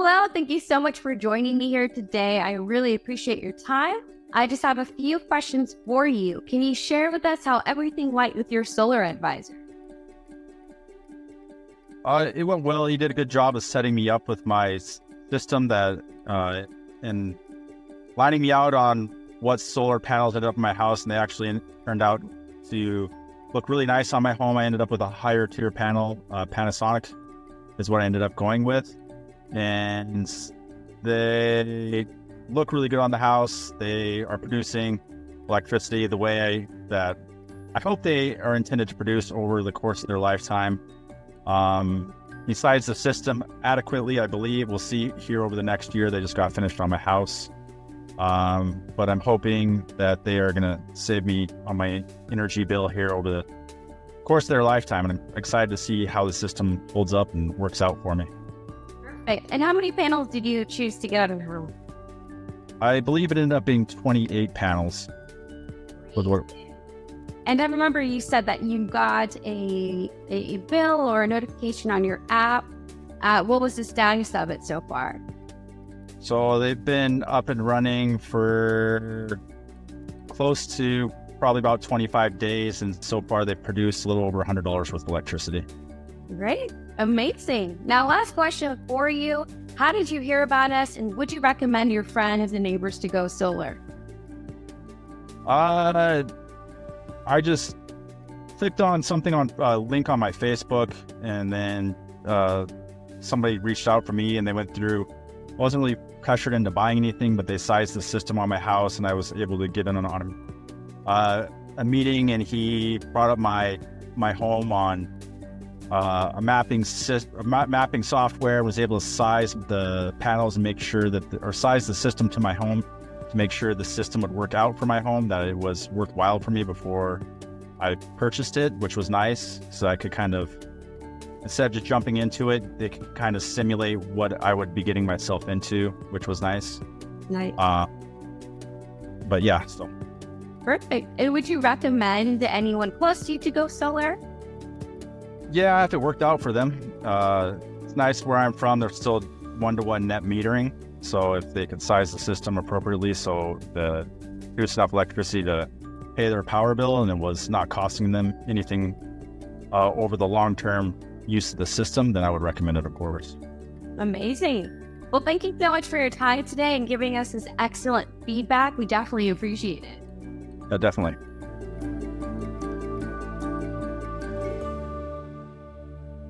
Well, thank you so much for joining me here today. I really appreciate your time. I just have a few questions for you. Can you share with us how everything went with your solar advisor? It went well. He did a good job of setting me up with my system and lining me out on what solar panels ended up in my house, and they actually turned out to look really nice on my home. I ended up with a higher tier panel. Panasonic is what I ended up going with, and they look really good on the house. They are producing electricity the way that I hope they are intended to produce over the course of their lifetime. Besides the system adequately, I believe. We'll see here over the next year. They just got finished on my house. But I'm hoping that they are going to save me on my energy bill here over the course of their lifetime. And I'm excited to see how the system holds up and works out for me. Perfect. And how many panels did you choose to get out of your room? I believe it ended up being 28 panels. And I remember you said that you got a bill or a notification on your app. What was the status of it so far? So they've been up and running for close to probably about 25 days. And so far they've produced a little over $100 worth of electricity. Great. Amazing. Now, last question for you. How did you hear about us, and would you recommend your friends and neighbors to go solar? I just clicked on something on a link on my Facebook, and then somebody reached out for me, and they went through. I wasn't really pressured into buying anything, but they sized the system on my house, and I was able to get in on a meeting, and he brought up my home on a mapping software. Was able to size the panels and make sure that or size the system to my home to make sure the system would work out for my home, that it was worthwhile for me before I purchased it, which was nice. So I could kind of, instead of just jumping into it, they could kind of simulate what I would be getting myself into, which was nice. Nice. But yeah, so. Perfect. And would you recommend anyone close to you to go solar? Yeah, if it worked out for them. It's nice where I'm from. There's still one-to-one net metering. So if they could size the system appropriately so the produce enough electricity to pay their power bill and it was not costing them anything over the long-term use of the system, then I would recommend it, of course. Amazing. Well, thank you so much for your time today and giving us this excellent feedback. We definitely appreciate it. Definitely.